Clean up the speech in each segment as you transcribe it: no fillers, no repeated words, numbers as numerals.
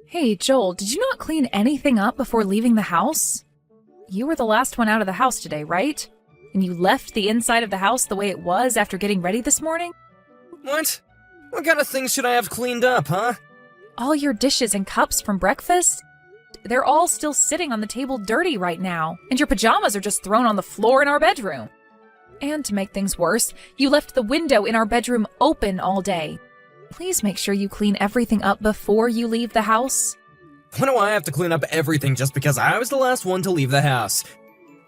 Hey, Joel, did you not clean anything up before leaving the house? You were the last one out of the house today, right? And you left the inside of the house the way it was after getting ready this morning? What? What kind of things should I have cleaned up, huh? All your dishes and cups from breakfast? They're all still sitting on the table dirty right now, and your pajamas are just thrown on the floor in our bedroom. And to make things worse, you left the window in our bedroom open all day. Please make sure you clean everything up before you leave the house. Why do I have to clean up everything just because I was the last one to leave the house?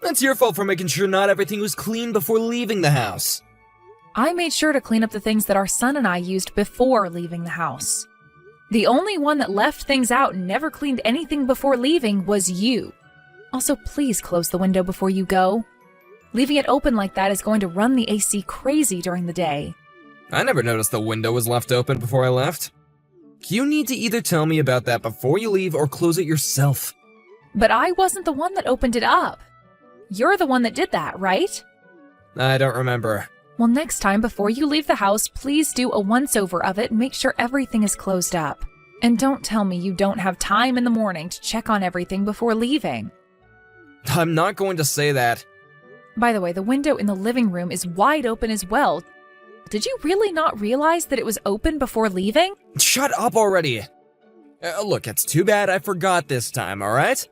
That's your fault for making sure not everything was clean before leaving the house. I made sure to clean up the things that our son and I used before leaving the house. The only one that left things out and never cleaned anything before leaving was you. Also, please close the window before you go. Leaving it open like that is going to run the AC crazy during the day. I never noticed the window was left open before I left. You need to either tell me about that before you leave or close it yourself. But I wasn't the one that opened it up. You're the one that did that, right? I don't remember. Well, next time before you leave the house, please do a once-over of it and make sure everything is closed up. And don't tell me you don't have time in the morning to check on everything before leaving. I'm not going to say that. By the way, the window in the living room is wide open as well. Did you really not realize that it was open before leaving? Shut up already! Look, it's too bad I forgot this time, alright?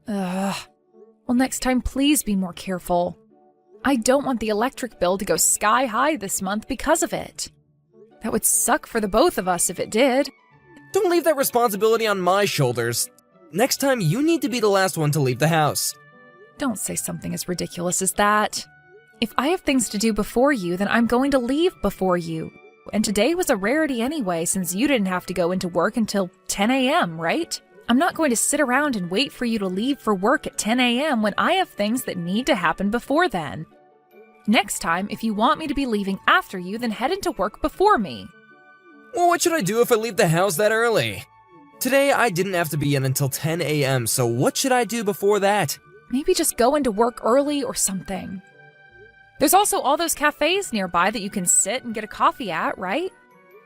Well, next time please be more careful. I don't want the electric bill to go sky high this month because of it. That would suck for the both of us if it did. Don't leave that responsibility on my shoulders. Next time, you need to be the last one to leave the house. Don't say something as ridiculous as that. If I have things to do before you, then I'm going to leave before you. And today was a rarity anyway, since you didn't have to go into work until 10 a.m., right? I'm not going to sit around and wait for you to leave for work at 10 a.m. when I have things that need to happen before then. Next time, if you want me to be leaving after you, then head into work before me. Well, what should I do if I leave the house that early? Today, I didn't have to be in until 10 a.m., so what should I do before that? Maybe just go into work early or something. There's also all those cafes nearby that you can sit and get a coffee at, right?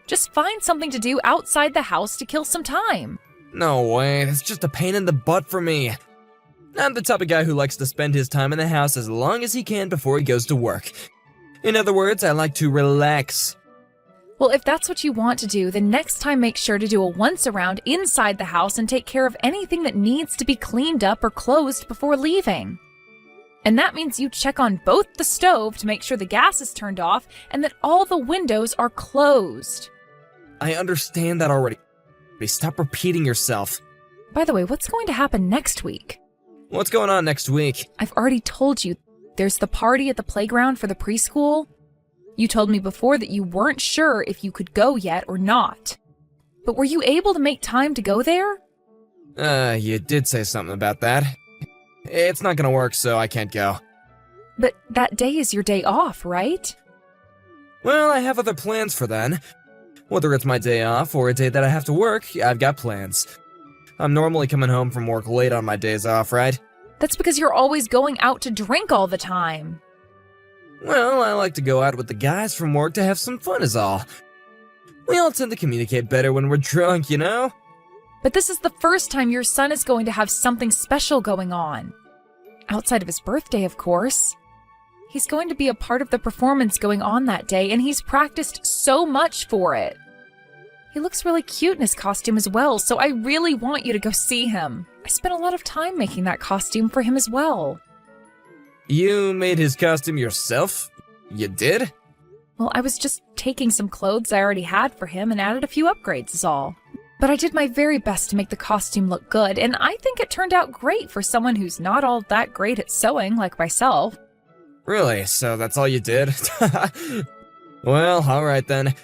Just find something to do outside the house to kill some time. No way, that's just a pain in the butt for me. I'm the type of guy who likes to spend his time in the house as long as he can before he goes to work. In other words, I like to relax. Well, if that's what you want to do, then next time make sure to do a once-around inside the house and take care of anything that needs to be cleaned up or closed before leaving. And that means you check on both the stove to make sure the gas is turned off and that all the windows are closed. I understand that already. Stop repeating yourself. By the way, what's going to happen next week? What's going on next week? I've already told you. There's the party at the playground for the preschool. You told me before that you weren't sure if you could go yet or not. But were you able to make time to go there? You did say something about that. It's not gonna work, so I can't go. But that day is your day off, right? Well, I have other plans for then. Whether it's my day off or a day that I have to work, I've got plans. I'm normally coming home from work late on my days off, right? That's because you're always going out to drink all the time. Well, I like to go out with the guys from work to have some fun is all. We all tend to communicate better when we're drunk, you know? But this is the first time your son is going to have something special going on. Outside of his birthday, of course. He's going to be a part of the performance going on that day, and he's practiced so much for it. He looks really cute in his costume as well, so I really want you to go see him. I spent a lot of time making that costume for him as well. You made his costume yourself? You did? Well, I was just taking some clothes I already had for him and added a few upgrades is all. But I did my very best to make the costume look good, and I think it turned out great for someone who's not all that great at sewing like myself. Really? So that's all you did? Well, alright then.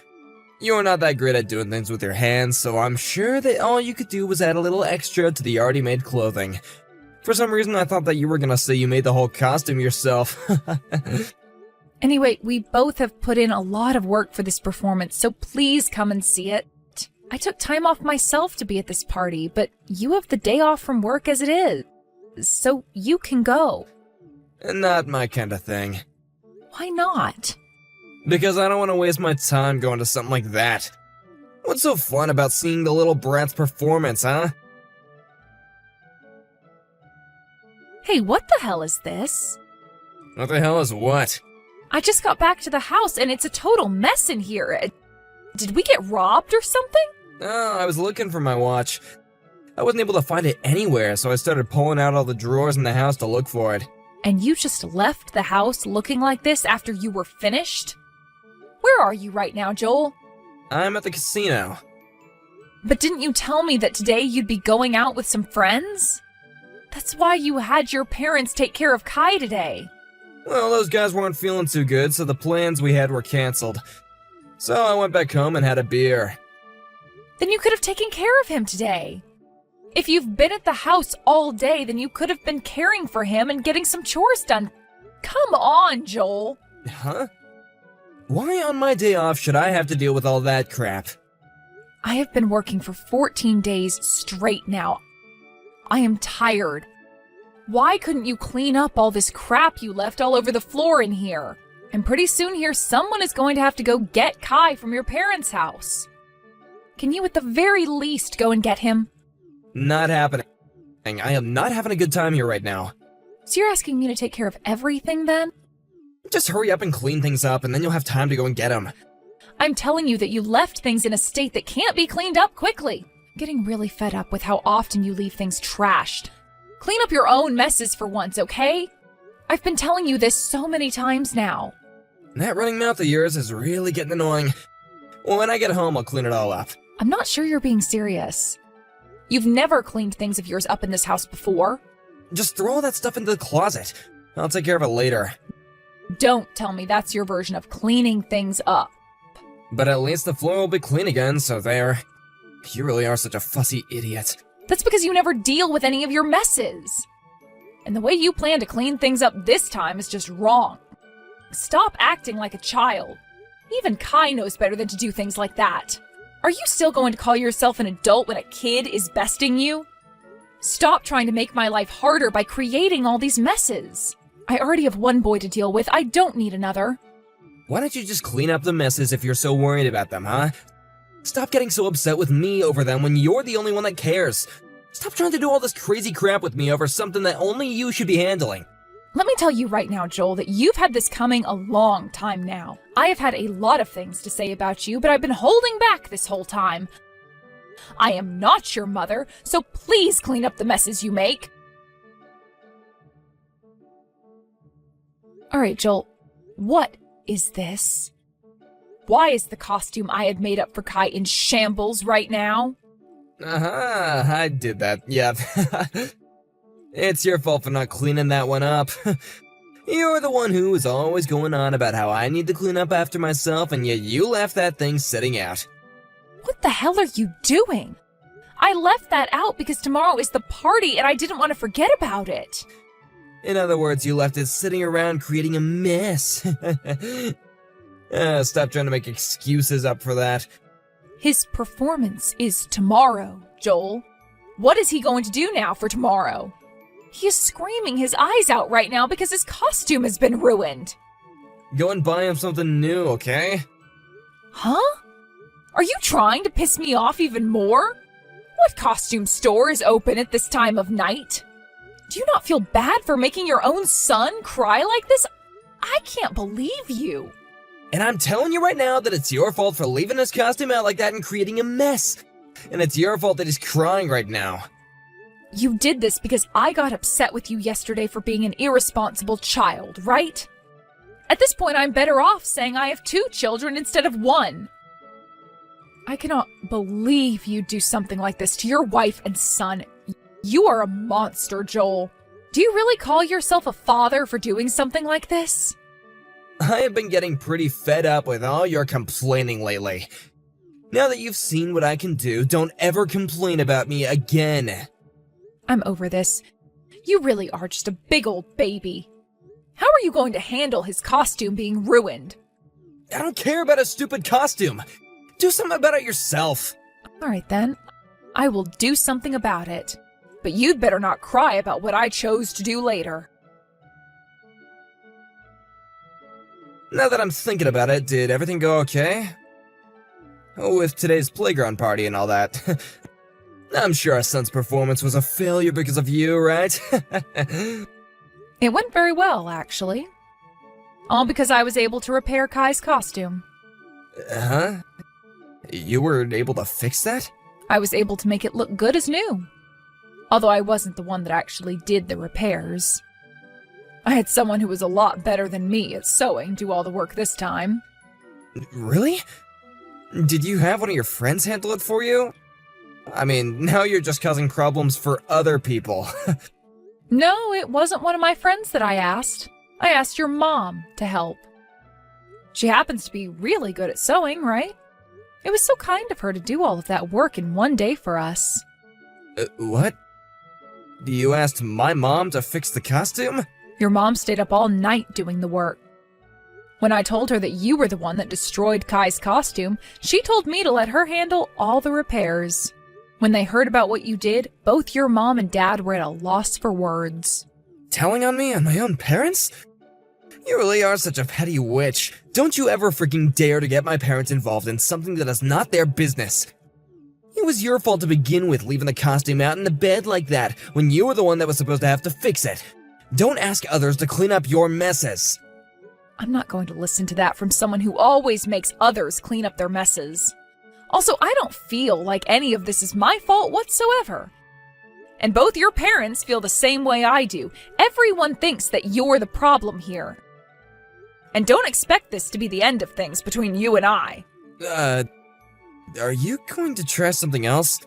You're not that great at doing things with your hands, so I'm sure that all you could do was add a little extra to the already made clothing. For some reason, I thought that you were gonna say you made the whole costume yourself. Anyway, we both have put in a lot of work for this performance, so please come and see it. I took time off myself to be at this party, but you have the day off from work as it is, so you can go. Not my kind of thing. Why not? Because I don't want to waste my time going to something like that. What's so fun about seeing the little brat's performance, huh? Hey, what the hell is this? What the hell is what? I just got back to the house and it's a total mess in here. Did we get robbed or something? Oh, I was looking for my watch. I wasn't able to find it anywhere, so I started pulling out all the drawers in the house to look for it. And you just left the house looking like this after you were finished? Where are you right now, Joel? I'm at the casino. But didn't you tell me that today you'd be going out with some friends? That's why you had your parents take care of Kai today. Well, those guys weren't feeling too good, so the plans we had were canceled. So I went back home and had a beer. Then you could have taken care of him today. If you've been at the house all day, then you could have been caring for him and getting some chores done. Come on, Joel. Huh? Why on my day off should I have to deal with all that crap? I have been working for 14 days straight now. I am tired. Why couldn't you clean up all this crap you left all over the floor in here? And pretty soon here, someone is going to have to go get Kai from your parents' house. Can you at the very least go and get him? Not happening. I am not having a good time here right now. So you're asking me to take care of everything then? Just hurry up and clean things up, and then you'll have time to go and get him. I'm telling you that you left things in a state that can't be cleaned up quickly. I'm getting really fed up with how often you leave things trashed. Clean up your own messes for once, okay? I've been telling you this so many times now. That running mouth of yours is really getting annoying. When I get home, I'll clean it all up. I'm not sure you're being serious. You've never cleaned things of yours up in this house before. Just throw all that stuff into the closet. I'll take care of it later. Don't tell me that's your version of cleaning things up. But at least the floor will be clean again, so there. You really are such a fussy idiot. That's because you never deal with any of your messes. And the way you plan to clean things up this time is just wrong. Stop acting like a child. Even Kai knows better than to do things like that. Are you still going to call yourself an adult when a kid is besting you? Stop trying to make my life harder by creating all these messes. I already have one boy to deal with. I don't need another. Why don't you just clean up the messes if you're so worried about them, huh? Stop getting so upset with me over them when you're the only one that cares. Stop trying to do all this crazy crap with me over something that only you should be handling. Let me tell you right now, Joel, that you've had this coming a long time now. I have had a lot of things to say about you, but I've been holding back this whole time. I am not your mother, so please clean up the messes you make. All right, Joel, what is this? Why is the costume I had made up for Kai in shambles right now? I did that, yeah. It's your fault for not cleaning that one up. You're the one who is always going on about how I need to clean up after myself, and yet you left that thing sitting out. What the hell are you doing? I left that out because tomorrow is the party and I didn't want to forget about it. In other words, you left it sitting around creating a mess. Stop trying to make excuses up for that. His performance is tomorrow, Joel. What is he going to do now for tomorrow? He is screaming his eyes out right now because his costume has been ruined. Go and buy him something new, okay? Huh? Are you trying to piss me off even more? What costume store is open at this time of night? Do you not feel bad for making your own son cry like this? I can't believe you. And I'm telling you right now that it's your fault for leaving his costume out like that and creating a mess. And it's your fault that he's crying right now. You did this because I got upset with you yesterday for being an irresponsible child, right? At this point, I'm better off saying I have 2 children instead of 1. I cannot believe you'd do something like this to your wife and son. You are a monster, Joel. Do you really call yourself a father for doing something like this? I have been getting pretty fed up with all your complaining lately. Now that you've seen what I can do, don't ever complain about me again. I'm over this. You really are just a big old baby. How are you going to handle his costume being ruined? I don't care about a stupid costume. Do something about it yourself. All right then. I will do something about it. But you'd better not cry about what I chose to do later. Now that I'm thinking about it, did everything go okay? with today's playground party and all that. I'm sure our son's performance was a failure because of you, right? It went very well, actually. All because I was able to repair Kai's costume. Huh? You were able to fix that? I was able to make it look good as new. Although I wasn't the one that actually did the repairs. I had someone who was a lot better than me at sewing do all the work this time. Really? Did you have one of your friends handle it for you? I mean, now you're just causing problems for other people. No, it wasn't one of my friends that I asked. I asked your mom to help. She happens to be really good at sewing, right? It was so kind of her to do all of that work in one day for us. What? You asked my mom to fix the costume? Your mom stayed up all night doing the work. When I told her that you were the one that destroyed Kai's costume, she told me to let her handle all the repairs. When they heard about what you did, both your mom and dad were at a loss for words. Telling on me and my own parents? You really are such a petty witch. Don't you ever freaking dare to get my parents involved in something that is not their business. It was your fault to begin with, leaving the costume out in the bed like that, when you were the one that was supposed to have to fix it. Don't ask others to clean up your messes. I'm not going to listen to that from someone who always makes others clean up their messes. Also, I don't feel like any of this is my fault whatsoever. And both your parents feel the same way I do. Everyone thinks that you're the problem here. And don't expect this to be the end of things between you and I. Are you going to try something else?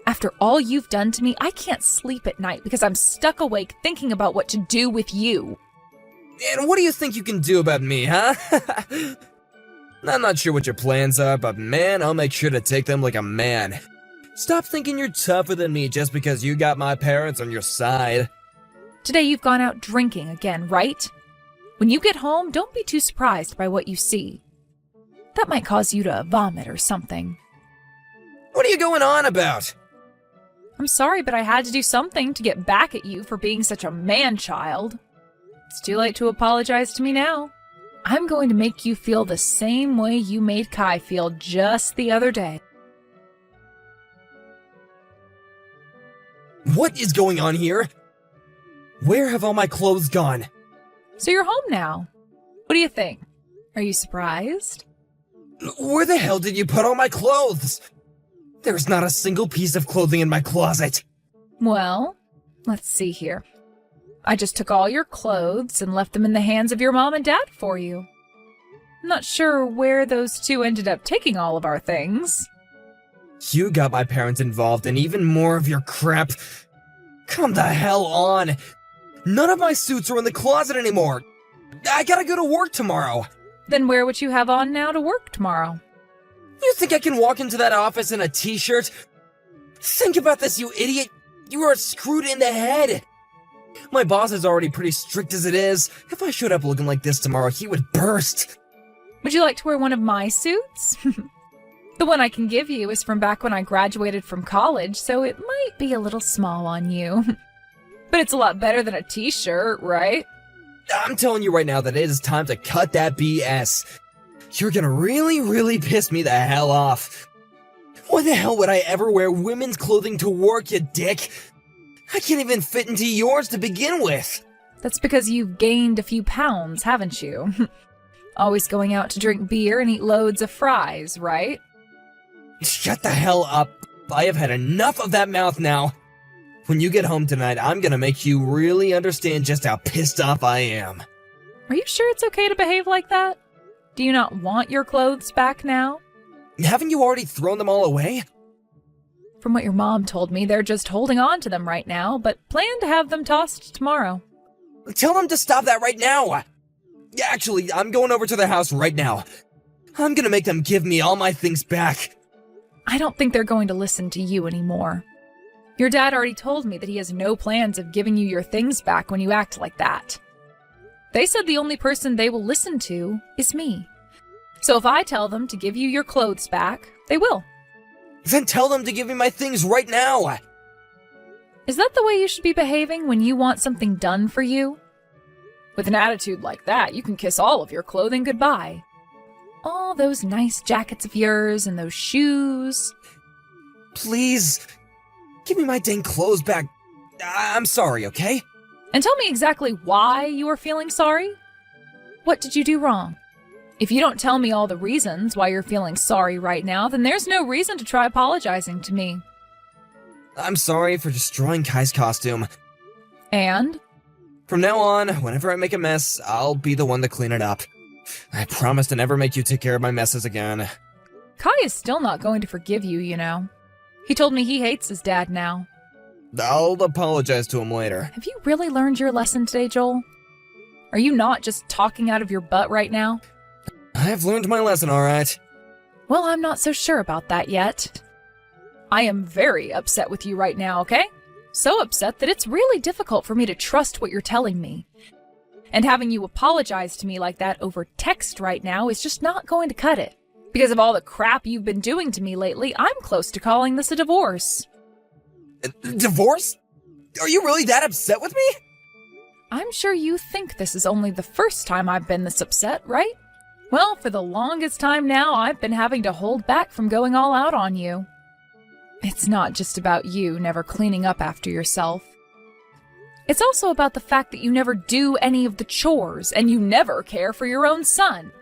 After all you've done to me, I can't sleep at night because I'm stuck awake thinking about what to do with you. And what do you think you can do about me, huh? I'm not sure what your plans are, but man, I'll make sure to take them like a man. Stop thinking you're tougher than me just because you got my parents on your side. Today you've gone out drinking again, right? When you get home, don't be too surprised by what you see. That might cause you to vomit or something. What are you going on about? I'm sorry, but I had to do something to get back at you for being such a man-child. It's too late to apologize to me now. I'm going to make you feel the same way you made Kai feel just the other day. What is going on here? Where have all my clothes gone? So you're home now. What do you think? Are you surprised? Where the hell did you put all my clothes? There's not a single piece of clothing in my closet. Well, let's see here. I just took all your clothes and left them in the hands of your mom and dad for you. I'm not sure where those two ended up taking all of our things. You got my parents involved in even more of your crap. Come the hell on. None of my suits are in the closet anymore. I gotta go to work tomorrow. Then where would you have on now to work tomorrow? You think I can walk into that office in a t-shirt? Think about this, you idiot. You are screwed in the head. My boss is already pretty strict as it is. If I showed up looking like this tomorrow, he would burst. Would you like to wear one of my suits? The one I can give you is from back when I graduated from college, so it might be a little small on you. But it's a lot better than a t-shirt, right? I'm telling you right now that it is time to cut that BS. You're gonna really piss me the hell off. Why the hell would I ever wear women's clothing to work, you dick? I can't even fit into yours to begin with. That's because you've gained a few pounds, haven't you? Always going out to drink beer and eat loads of fries, right? Shut the hell up. I have had enough of that mouth now. When you get home tonight, I'm gonna make you really understand just how pissed off I am. Are you sure it's okay to behave like that? Do you not want your clothes back now? Haven't you already thrown them all away? From what your mom told me, they're just holding on to them right now, but plan to have them tossed tomorrow. Tell them to stop that right now. Actually, I'm going over to their house right now. I'm gonna make them give me all my things back. I don't think they're going to listen to you anymore. Your dad already told me that he has no plans of giving you your things back when you act like that. They said the only person they will listen to is me. So if I tell them to give you your clothes back, they will. Then tell them to give me my things right now. Is that the way you should be behaving when you want something done for you? With an attitude like that, you can kiss all of your clothing goodbye. all those nice jackets of yours and those shoes. Please, give me my dang clothes back. I'm sorry, okay? And tell me exactly why you are feeling sorry. What did you do wrong? If you don't tell me all the reasons why you're feeling sorry right now, then there's no reason to try apologizing to me. I'm sorry for destroying Kai's costume. And? From now on, whenever I make a mess, I'll be the one to clean it up. I promise to never make you take care of my messes again. Kai is still not going to forgive you, you know. He told me he hates his dad now. I'll apologize to him later. Have you really learned your lesson today, Joel? Are you not just talking out of your butt right now? I've learned my lesson, alright. Well, I'm not so sure about that yet. I am very upset with you right now, okay? So upset that it's really difficult for me to trust what you're telling me. And having you apologize to me like that over text right now is just not going to cut it. Because of all the crap you've been doing to me lately, I'm close to calling this a divorce. Divorce? Are you really that upset with me? I'm sure you think this is only the first time I've been this upset, right? Well, for the longest time now, I've been having to hold back from going all out on you. It's not just about you never cleaning up after yourself. It's also about the fact that you never do any of the chores and you never care for your own son.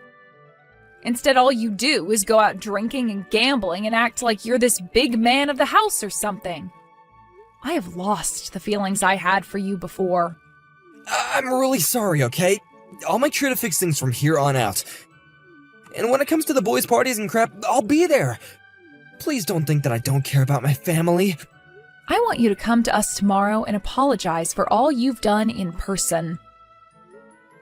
Instead, all you do is go out drinking and gambling and act like you're this big man of the house or something. I have lost the feelings I had for you before. I'm really sorry, okay? I'll make sure to fix things from here on out. And when it comes to the boys' parties and crap, I'll be there. Please don't think that I don't care about my family. I want you to come to us tomorrow and apologize for all you've done in person.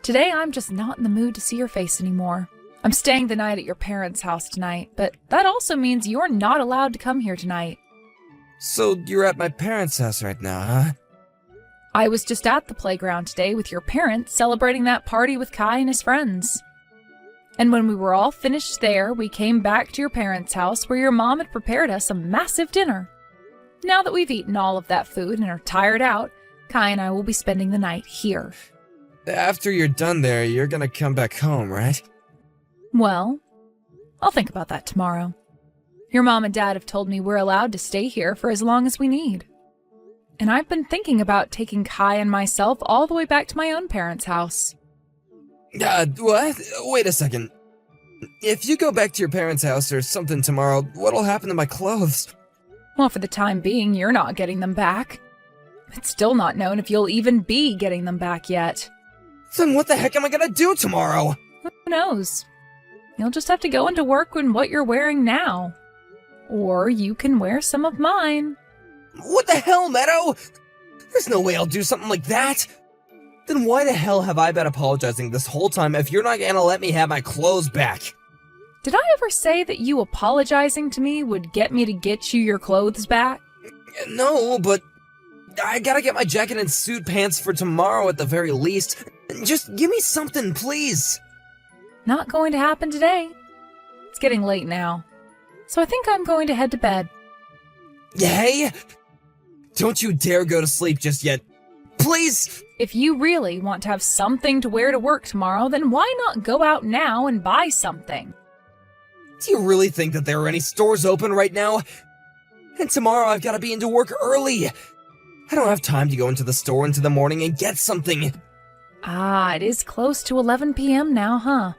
Today, I'm just not in the mood to see your face anymore. I'm staying the night at your parents' house tonight, but that also means you're not allowed to come here tonight. So you're at my parents' house right now, huh? I was just at the playground today with your parents celebrating that party with Kai and his friends. And when we were all finished there, we came back to your parents' house where your mom had prepared us a massive dinner. Now that we've eaten all of that food and are tired out, Kai and I will be spending the night here. After you're done there, you're gonna come back home, right? Well, I'll think about that tomorrow. Your mom and dad have told me we're allowed to stay here for as long as we need. And I've been thinking about taking Kai and myself all the way back to my own parents' house. What? Wait a second. If you go back to your parents' house or something tomorrow, what'll happen to my clothes? Well, for the time being, you're not getting them back. It's still not known if you'll even be getting them back yet. Then what the heck am I gonna do tomorrow? Who knows? You'll just have to go into work in what you're wearing now. Or you can wear some of mine. What the hell, Meadow? There's no way I'll do something like that. Then why the hell have I been apologizing this whole time if you're not gonna let me have my clothes back? Did I ever say that you apologizing to me would get me to get you your clothes back? No, but I gotta get my jacket and suit pants for tomorrow at the very least. Just give me something, please. Not going to happen today. It's getting late now. So I think I'm going to head to bed. Hey! Don't you dare go to sleep just yet. Please! If you really want to have something to wear to work tomorrow, then why not go out now and buy something? Do you really think that there are any stores open right now? And tomorrow I've got to be into work early. I don't have time to go into the store into the morning and get something. Ah, it is close to 11 p.m. now, huh?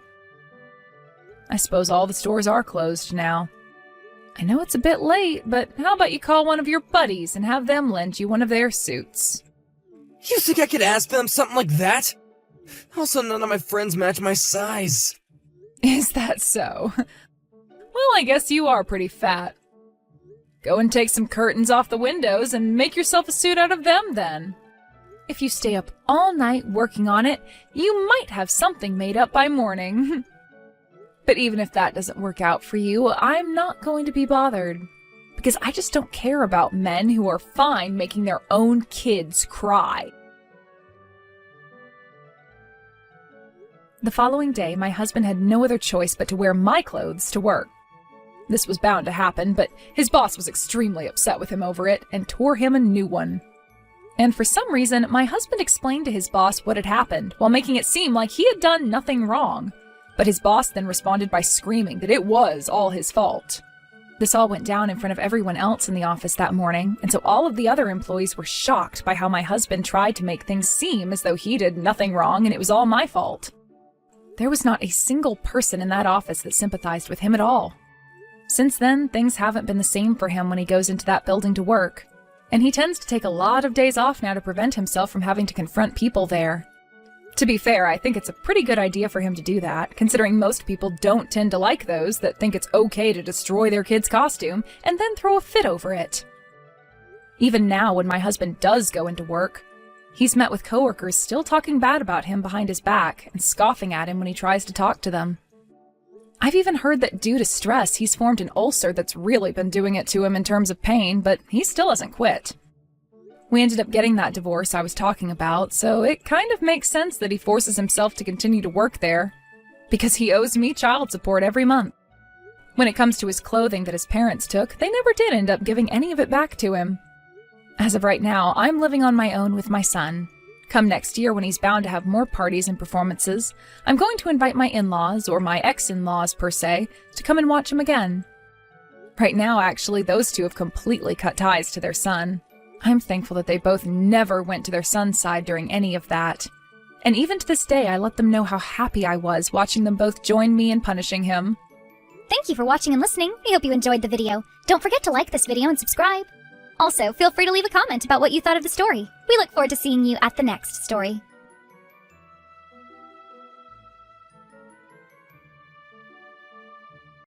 I suppose all the stores are closed now. I know it's a bit late, but how about you call one of your buddies and have them lend you one of their suits? You think I could ask them something like that? Also, none of my friends match my size. Is that so? Well, I guess you are pretty fat. Go and take some curtains off the windows and make yourself a suit out of them then. If you stay up all night working on it, you might have something made up by morning. But even if that doesn't work out for you, I'm not going to be bothered. Because I just don't care about men who are fine making their own kids cry. The following day, my husband had no other choice but to wear my clothes to work. This was bound to happen, but his boss was extremely upset with him over it and tore him a new one. And for some reason, my husband explained to his boss what had happened while making it seem like he had done nothing wrong, But his boss then responded by screaming that it was all his fault. This all went down in front of everyone else in the office that morning, and so all of the other employees were shocked by how my husband tried to make things seem as though he did nothing wrong and it was all my fault. There was not a single person in that office that sympathized with him at all. Since then, things haven't been the same for him when he goes into that building to work, and he tends to take a lot of days off now to prevent himself from having to confront people there. To be fair, I think it's a pretty good idea for him to do that, considering most people don't tend to like those that think it's okay to destroy their kid's costume and then throw a fit over it. Even now, when my husband does go into work, he's met with coworkers still talking bad about him behind his back and scoffing at him when he tries to talk to them. I've even heard that due to stress, he's formed an ulcer that's really been doing it to him in terms of pain, but he still hasn't quit. We ended up getting that divorce I was talking about, so it kind of makes sense that he forces himself to continue to work there, because he owes me child support every month. When it comes to his clothing that his parents took, they never did end up giving any of it back to him. As of right now, I'm living on my own with my son. Come next year, when he's bound to have more parties and performances, I'm going to invite my in-laws, or my ex-in-laws per se, to come and watch him again. Right now, actually, those two have completely cut ties to their son. I'm thankful that they both never went to their son's side during any of that. And even to this day, I let them know how happy I was watching them both join me in punishing him. Thank you for watching and listening. We hope you enjoyed the video. Don't forget to like this video and subscribe. Also, feel free to leave a comment about what you thought of the story. We look forward to seeing you at the next story.